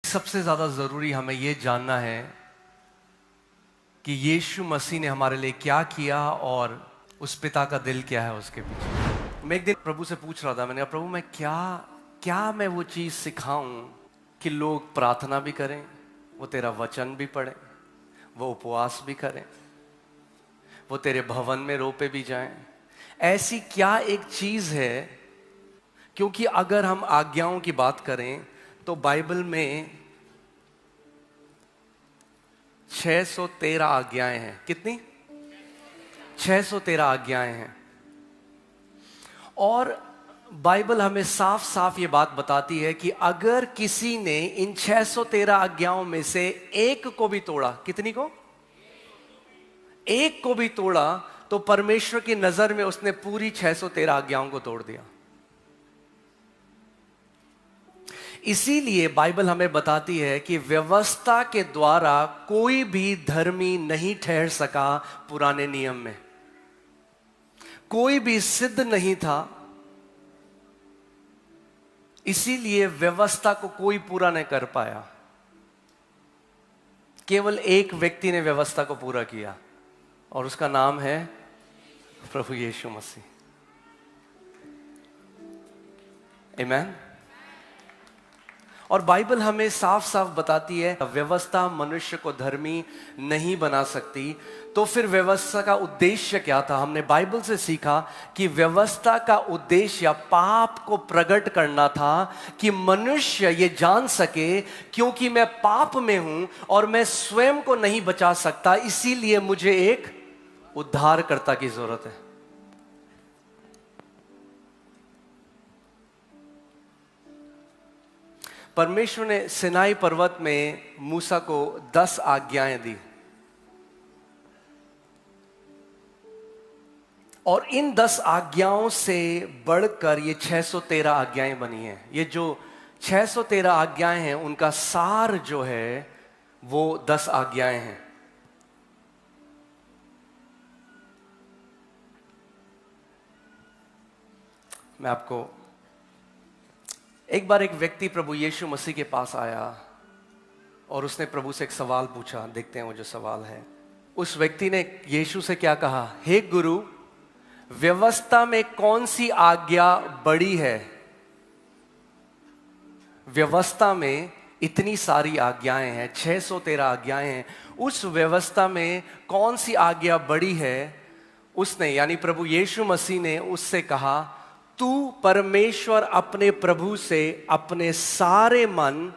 सबसे ज्यादा जरूरी हमें यह जानना है कि यीशु मसीह ने हमारे लिए क्या किया और उस पिता का दिल क्या है उसके पीछे। मैं एक दिन प्रभु से पूछ रहा था, मैंने कहा प्रभु मैं क्या मैं वो चीज सिखाऊं कि लोग प्रार्थना भी करें, वो तेरा वचन भी पढ़ें, वो उपवास भी करें, वो तेरे भवन में रोपे भी जाएं। ऐसी क्या एक चीज है, क्योंकि अगर हम आज्ञाओं की बात करें तो बाइबल में 613 आज्ञाएं हैं। कितनी? 613 आज्ञाएं हैं। और बाइबल हमें साफ साफ ये बात बताती है कि अगर किसी ने इन 613 आज्ञाओं में से एक को भी तोड़ा, कितनी को? एक को भी तोड़ा, तो परमेश्वर की नजर में उसने पूरी 613 आज्ञाओं को तोड़ दिया। इसीलिए बाइबल हमें बताती है कि व्यवस्था के द्वारा कोई भी धर्मी नहीं ठहर सका। पुराने नियम में कोई भी सिद्ध नहीं था, इसीलिए व्यवस्था को कोई पूरा नहीं कर पाया। केवल एक व्यक्ति ने व्यवस्था को पूरा किया और उसका नाम है प्रभु यीशु मसीह। आमीन। और बाइबल हमें साफ साफ बताती है व्यवस्था मनुष्य को धर्मी नहीं बना सकती। तो फिर व्यवस्था का उद्देश्य क्या था? हमने बाइबल से सीखा कि व्यवस्था का उद्देश्य पाप को प्रकट करना था, कि मनुष्य ये जान सके क्योंकि मैं पाप में हूं और मैं स्वयं को नहीं बचा सकता, इसीलिए मुझे एक उद्धारकर्ता की जरूरत है। परमेश्वर ने सिनाई पर्वत में मूसा को 10 आज्ञाएं दी और इन 10 आज्ञाओं से बढ़कर ये 613 आज्ञाएं बनी हैं। ये जो 613 आज्ञाएं हैं उनका सार जो है वो 10 आज्ञाएं हैं। मैं आपको एक बार एक व्यक्ति प्रभु यीशु मसीह के पास आया और उसने प्रभु से एक सवाल पूछा। देखते हैं वो जो सवाल है। उस व्यक्ति ने यीशु से क्या कहा? हे गुरु, व्यवस्था में कौन सी आज्ञा बड़ी है? व्यवस्था में इतनी सारी आज्ञाएं हैं, 613 आज्ञाएं हैं, उस व्यवस्था में कौन सी आज्ञा बड़ी है? उसने यानी प्रभु यीशु मसीह ने उससे कहा, तू परमेश्वर अपने प्रभु से अपने सारे मन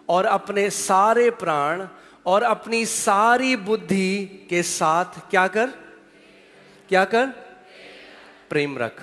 और अपने सारे प्राण और अपनी सारी बुद्धि के साथ क्या कर? प्रेम रख।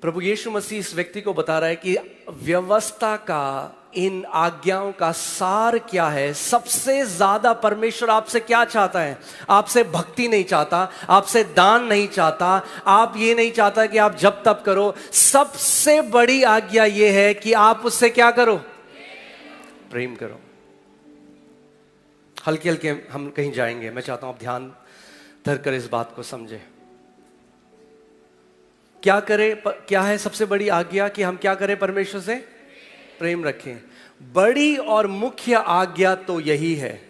प्रभु यीशु मसीह इस व्यक्ति को बता रहा है कि व्यवस्था का, इन आज्ञाओं का सार क्या है। सबसे ज्यादा परमेश्वर आपसे क्या चाहता है? आपसे भक्ति नहीं चाहता, आपसे दान नहीं चाहता, आप ये नहीं चाहता कि आप जब तब करो। सबसे बड़ी आज्ञा ये है कि आप उससे क्या करो? प्रेम करो। हल्के हल्के हम कहीं जाएंगे, मैं चाहता हूं आप ध्यान धरकर इस बात को समझे। क्या है सबसे बड़ी आज्ञा? कि हम क्या करें? परमेश्वर से प्रेम रखें। बड़ी और मुख्य आज्ञा तो यही है,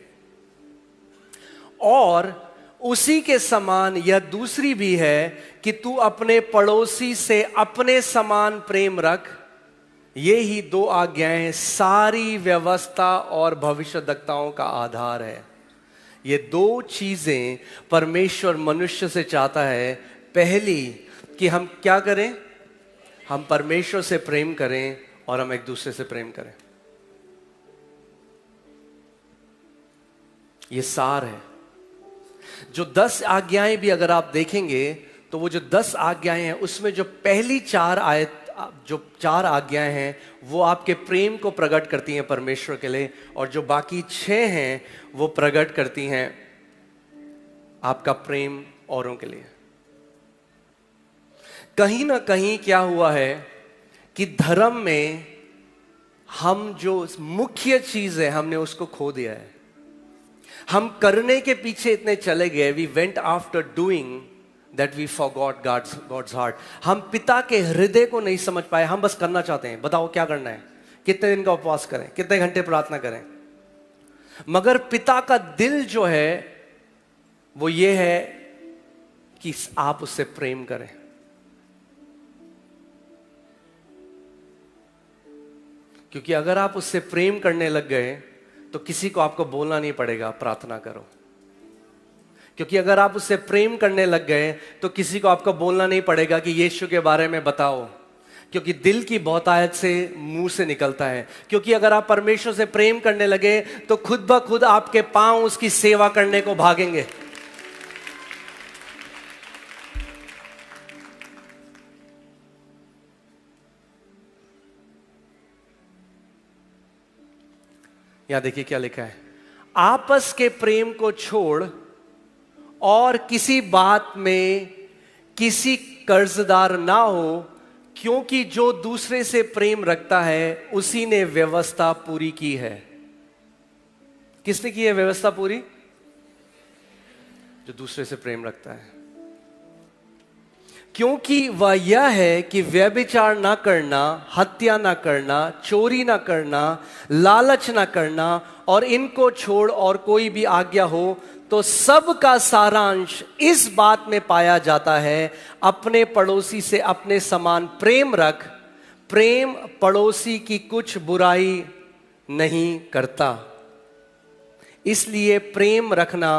और उसी के समान यह दूसरी भी है कि तू अपने पड़ोसी से अपने समान प्रेम रख। ये ही 2 आज्ञाएं सारी व्यवस्था और भविष्यद्वक्ताओं का आधार है। ये 2 चीजें परमेश्वर मनुष्य से चाहता है। पहली कि हम क्या करें? हम परमेश्वर से प्रेम करें और हम एक दूसरे से प्रेम करें। ये सार है। जो 10 आज्ञाएं भी अगर आप देखेंगे तो वो जो 10 आज्ञाएं हैं उसमें जो पहली 4 आज्ञाएं हैं वो आपके प्रेम को प्रकट करती हैं परमेश्वर के लिए, और जो बाकी 6 हैं वो प्रकट करती हैं आपका प्रेम औरों के लिए। कहीं ना कहीं क्या हुआ है कि धर्म में हम जो मुख्य चीज है हमने उसको खो दिया है। हम करने के पीछे इतने चले गए, we went after doing that we forgot God's heart. हम पिता के हृदय को नहीं समझ पाए। हम बस करना चाहते हैं, बताओ क्या करना है, कितने दिन का उपवास करें, कितने घंटे प्रार्थना करें, मगर पिता का दिल जो है वो ये है कि आप उससे प्रेम करें। क्योंकि अगर आप उससे प्रेम करने लग गए तो किसी को आपको बोलना नहीं पड़ेगा प्रार्थना करो। क्योंकि अगर आप उससे प्रेम करने लग गए तो किसी को आपको बोलना नहीं पड़ेगा कि यीशु के बारे में बताओ, क्योंकि दिल की बहुतायत से मुंह से निकलता है। क्योंकि अगर आप परमेश्वर से प्रेम करने लगे तो खुद ब खुद आपके पांव उसकी सेवा करने को भागेंगे। यहां देखिए क्या लिखा है, आपस के प्रेम को छोड़ और किसी बात में किसी कर्जदार ना हो, क्योंकि जो दूसरे से प्रेम रखता है उसी ने व्यवस्था पूरी की है। किसने की है व्यवस्था पूरी? जो दूसरे से प्रेम रखता है। क्योंकि वह यह है कि व्यभिचार ना करना, हत्या ना करना, चोरी ना करना, लालच ना करना, और इनको छोड़ और कोई भी आज्ञा हो तो सब का सारांश इस बात में पाया जाता है, अपने पड़ोसी से अपने समान प्रेम रख। प्रेम पड़ोसी की कुछ बुराई नहीं करता। इसलिए प्रेम रखना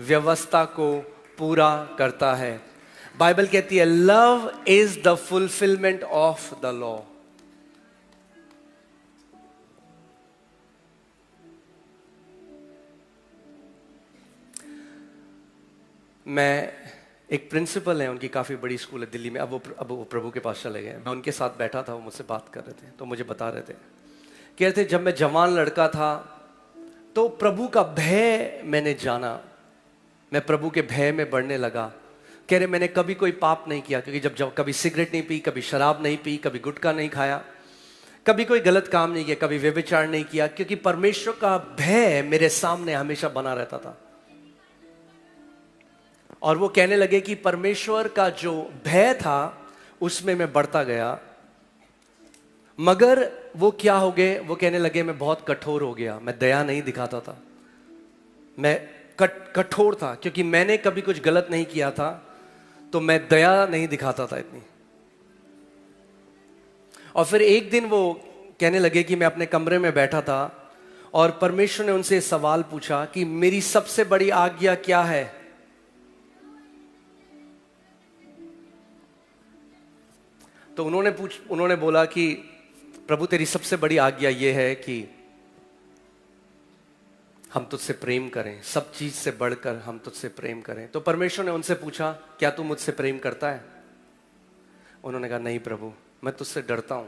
व्यवस्था को पूरा करता है। बाइबल कहती है love is the fulfilment of the law. मैं एक प्रिंसिपल है, उनकी काफ़ी बड़ी स्कूल है दिल्ली में, अब वो प्रभु के पास चले गए। मैं उनके साथ बैठा था, वो मुझसे बात कर रहे थे, तो मुझे बता रहे थे, कह रहे थे जब मैं जवान लड़का था तो प्रभु का भय मैंने जाना, मैं प्रभु के भय में बढ़ने लगा। कह रहे मैंने कभी कोई पाप नहीं किया, क्योंकि जब कभी सिगरेट नहीं पी, कभी शराब नहीं पी, कभी गुटखा नहीं खाया, कभी कोई गलत काम नहीं किया, कभी व्यभिचार नहीं किया, क्योंकि परमेश्वर का भय मेरे सामने हमेशा बना रहता था। और वो कहने लगे कि परमेश्वर का जो भय था उसमें मैं बढ़ता गया, मगर वो क्या हो गए, वो कहने लगे मैं बहुत कठोर हो गया, मैं दया नहीं दिखाता था, मैं कठोर था, क्योंकि मैंने कभी कुछ गलत नहीं किया था तो मैं दया नहीं दिखाता था इतनी। और फिर एक दिन वो कहने लगे कि मैं अपने कमरे में बैठा था और परमेश्वर ने उनसे सवाल पूछा कि मेरी सबसे बड़ी आज्ञा क्या है। तो उन्होंने बोला कि प्रभु तेरी सबसे बड़ी आज्ञा यह है कि हम तुझसे प्रेम करें, सब चीज से बढ़कर हम तुझसे प्रेम करें। तो परमेश्वर ने उनसे पूछा क्या तू मुझसे प्रेम करता है? उन्होंने कहा नहीं प्रभु, मैं तुझसे डरता हूं,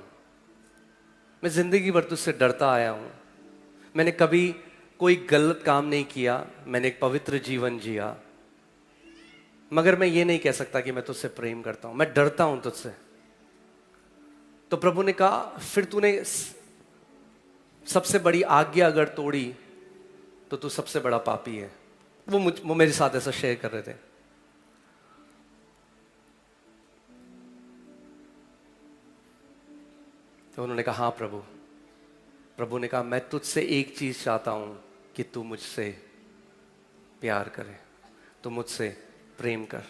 मैं जिंदगी भर तुझसे डरता आया हूं, मैंने कभी कोई गलत काम नहीं किया, मैंने एक पवित्र जीवन जिया, मगर मैं ये नहीं कह सकता कि मैं तुझसे प्रेम करता हूं, मैं डरता हूं तुझसे। तो प्रभु ने कहा फिर तूने सबसे बड़ी आज्ञा अगर तोड़ी तो तू सबसे बड़ा पापी है। वो मेरे साथ ऐसा शेयर कर रहे थे। तो उन्होंने कहा हाँ प्रभु। प्रभु ने कहा मैं तुझसे एक चीज चाहता हूं कि तू मुझसे प्यार करे, तू मुझसे प्रेम कर।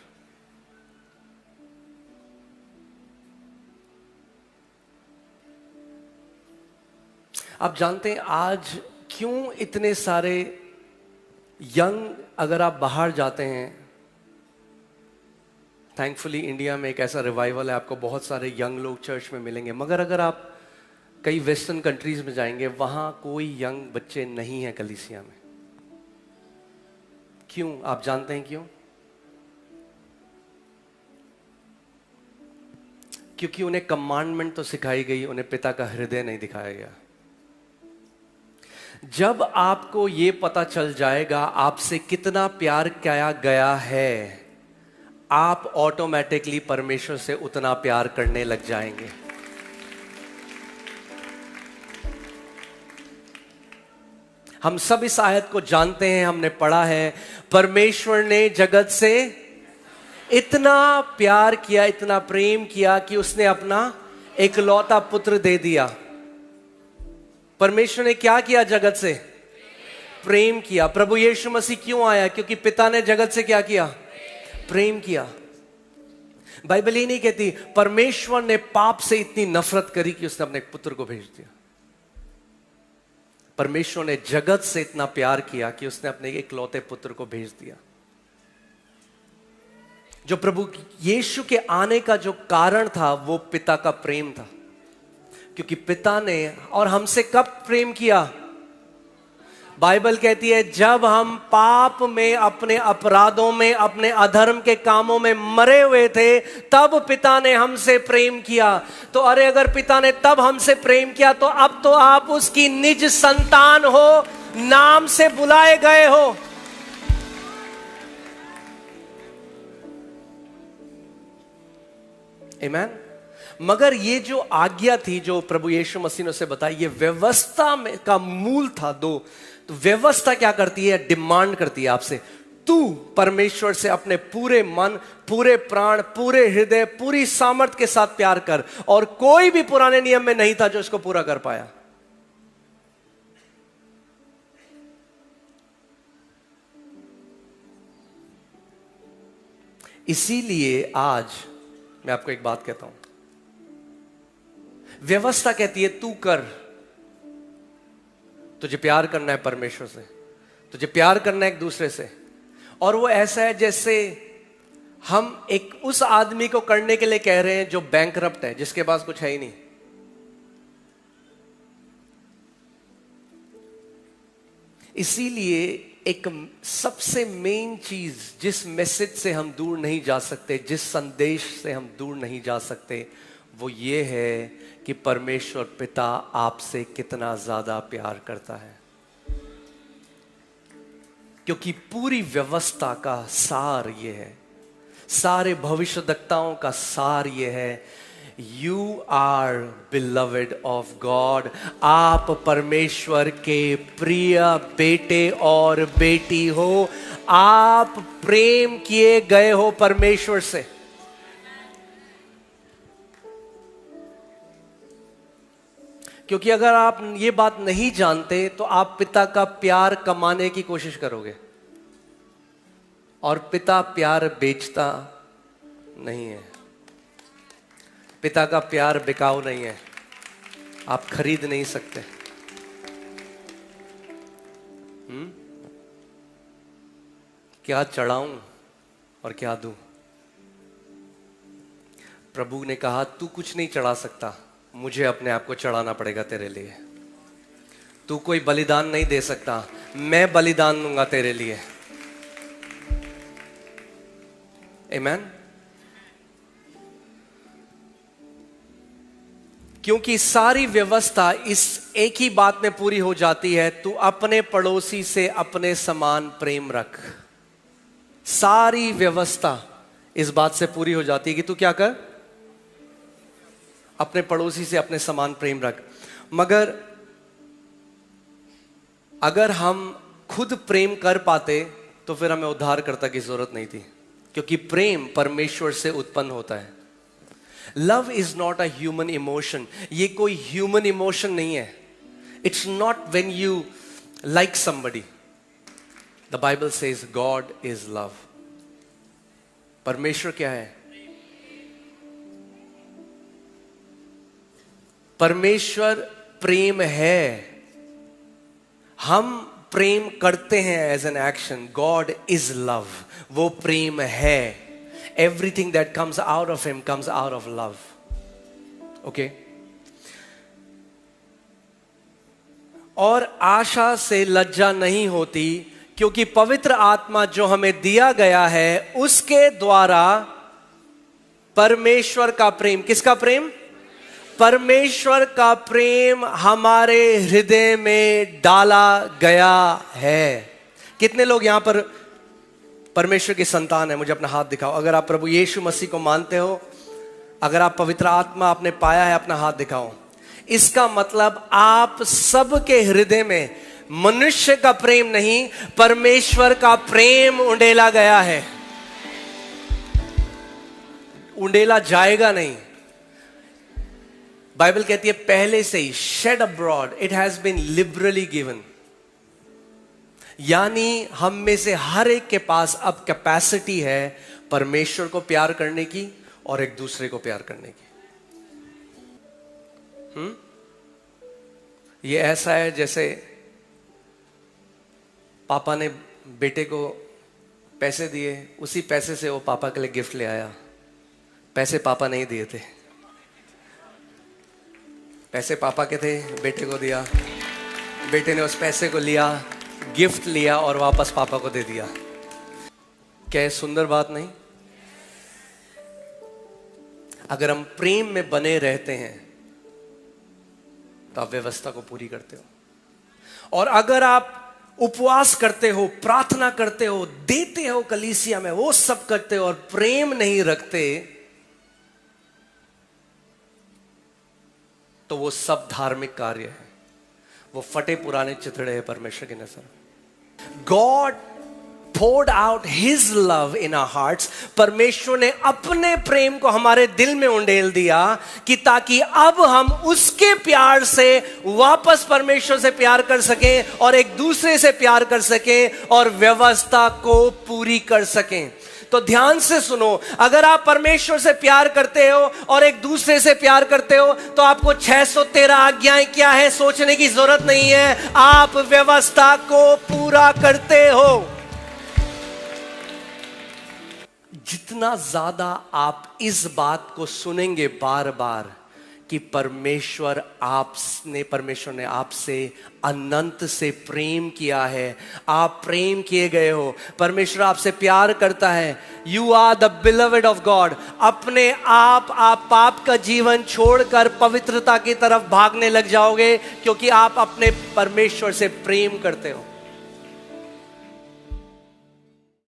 आप जानते हैं आज क्यों इतने सारे यंग, अगर आप बाहर जाते हैं, थैंकफुली इंडिया में एक ऐसा रिवाइवल है, आपको बहुत सारे यंग लोग चर्च में मिलेंगे, मगर अगर आप कई वेस्टर्न कंट्रीज में जाएंगे वहां कोई यंग बच्चे नहीं है कलीसिया में। क्यों? आप जानते हैं क्यों? क्योंकि उन्हें कमांडमेंट तो सिखाई गई, उन्हें पिता का हृदय नहीं दिखाया गया। जब आपको ये पता चल जाएगा आपसे कितना प्यार किया गया है, आप ऑटोमेटिकली परमेश्वर से उतना प्यार करने लग जाएंगे। हम सब इस आयत को जानते हैं, हमने पढ़ा है, परमेश्वर ने जगत से इतना प्यार किया, इतना प्रेम किया कि उसने अपना इकलौता पुत्र दे दिया। परमेश्वर ने क्या किया जगत से? प्रेम किया। प्रभु यीशु मसीह क्यों आया? क्योंकि पिता ने जगत से क्या किया? प्रेम किया। बाइबल ही नहीं कहती परमेश्वर ने पाप से इतनी नफरत करी कि उसने अपने पुत्र को भेज दिया। परमेश्वर ने जगत से इतना प्यार किया कि उसने अपने इकलौते पुत्र को भेज दिया। जो प्रभु यीशु के आने का जो कारण था वो पिता का प्रेम था, क्योंकि पिता ने और हमसे कब प्रेम किया? बाइबल कहती है जब हम पाप में, अपने अपराधों में, अपने अधर्म के कामों में मरे हुए थे, तब पिता ने हमसे प्रेम किया। तो अरे अगर पिता ने तब हमसे प्रेम किया तो अब तो आप उसकी निज संतान हो, नाम से बुलाए गए हो। आमीन। मगर ये जो आज्ञा थी जो प्रभु यीशु मसीह ने उसे बताई, ये व्यवस्था में का मूल था दो। तो व्यवस्था क्या करती है? डिमांड करती है आपसे, तू परमेश्वर से अपने पूरे मन, पूरे प्राण, पूरे हृदय, पूरी सामर्थ के साथ प्यार कर। और कोई भी पुराने नियम में नहीं था जो इसको पूरा कर पाया। इसीलिए आज मैं आपको एक बात कहता हूं, व्यवस्था कहती है तू कर। तुझे प्यार करना है परमेश्वर से, तुझे प्यार करना है एक दूसरे से। और वो ऐसा है जैसे हम एक उस आदमी को करने के लिए कह रहे हैं जो बैंकरप्ट है, जिसके पास कुछ है ही नहीं। इसीलिए एक सबसे मेन चीज जिस मैसेज से हम दूर नहीं जा सकते, जिस संदेश से हम दूर नहीं जा सकते, वो ये है कि परमेश्वर पिता आपसे कितना ज्यादा प्यार करता है। क्योंकि पूरी व्यवस्था का सार ये है, सारे भविष्यद्वक्ताओं का सार ये है, you are beloved of God. आप परमेश्वर के प्रिय बेटे और बेटी हो। आप प्रेम किए गए हो परमेश्वर से। क्योंकि अगर आप ये बात नहीं जानते तो आप पिता का प्यार कमाने की कोशिश करोगे, और पिता प्यार बेचता नहीं है। पिता का प्यार बिकाऊ नहीं है, आप खरीद नहीं सकते। क्या चढ़ाऊं और क्या दूं? प्रभु ने कहा तू कुछ नहीं चढ़ा सकता, मुझे अपने आप को चढ़ाना पड़ेगा तेरे लिए। तू कोई बलिदान नहीं दे सकता, मैं बलिदान दूंगा तेरे लिए। आमीन। क्योंकि सारी व्यवस्था इस एक ही बात में पूरी हो जाती है, तू अपने पड़ोसी से अपने समान प्रेम रख। सारी व्यवस्था इस बात से पूरी हो जाती है कि तू क्या कर? अपने पड़ोसी से अपने समान प्रेम रख। मगर अगर हम खुद प्रेम कर पाते तो फिर हमें उद्धारकर्ता की जरूरत नहीं थी, क्योंकि प्रेम परमेश्वर से उत्पन्न होता है। Love is not a human emotion. ये कोई ह्यूमन इमोशन नहीं है। It's not when you like somebody. The Bible says God is love. परमेश्वर क्या है? परमेश्वर प्रेम है। हम प्रेम करते हैं as an action. God is love. वो प्रेम है। Everything that comes out of him comes out of love. Okay? और आशा से लज्जा नहीं होती, क्योंकि पवित्र आत्मा जो हमें दिया गया है उसके द्वारा परमेश्वर का प्रेम, किसका प्रेम? परमेश्वर का प्रेम हमारे हृदय में डाला गया है। कितने लोग यहां पर परमेश्वर की संतान है? मुझे अपना हाथ दिखाओ। अगर आप प्रभु यीशु मसीह को मानते हो, अगर आप पवित्र आत्मा आपने पाया है, अपना हाथ दिखाओ। इसका मतलब आप सबके हृदय में मनुष्य का प्रेम नहीं, परमेश्वर का प्रेम उंडेला गया है। उंडेला जाएगा नहीं। बाइबल कहती है पहले से ही, shed abroad, it has been liberally given. यानी हम में से हर एक के पास अब कैपेसिटी है परमेश्वर को प्यार करने की और एक दूसरे को प्यार करने की। ये ऐसा है जैसे पापा ने बेटे को पैसे दिए, उसी पैसे से वो पापा के लिए गिफ्ट ले आया। पैसे पापा नहीं दिए थे, पैसे पापा के थे, बेटे को दिया, बेटे ने उस पैसे को लिया, गिफ्ट लिया और वापस पापा को दे दिया। क्या सुंदर बात नहीं? अगर हम प्रेम में बने रहते हैं तो आप व्यवस्था को पूरी करते हो, और अगर आप उपवास करते हो, प्रार्थना करते हो, देते हो कलीसिया में, वो सब करते हो और प्रेम नहीं रखते, तो वो सब धार्मिक कार्य है, वो फटे पुराने चिथड़े हैं परमेश्वर की नजर। God poured out his love in our hearts। परमेश्वर ने अपने प्रेम को हमारे दिल में उंडेल दिया कि ताकि अब हम उसके प्यार से वापस परमेश्वर से प्यार कर सकें और एक दूसरे से प्यार कर सकें और व्यवस्था को पूरी कर सकें। तो ध्यान से सुनो, अगर आप परमेश्वर से प्यार करते हो और एक दूसरे से प्यार करते हो तो आपको 613 आज्ञाएं क्या है सोचने की जरूरत नहीं है, आप व्यवस्था को पूरा करते हो। जितना ज्यादा आप इस बात को सुनेंगे बार बार कि परमेश्वर ने आपसे अनंत से प्रेम किया है, आप प्रेम किए गए हो, परमेश्वर आपसे प्यार करता है, you are the beloved of God, अपने आप पाप का जीवन छोड़कर पवित्रता की तरफ भागने लग जाओगे क्योंकि आप अपने परमेश्वर से प्रेम करते हो।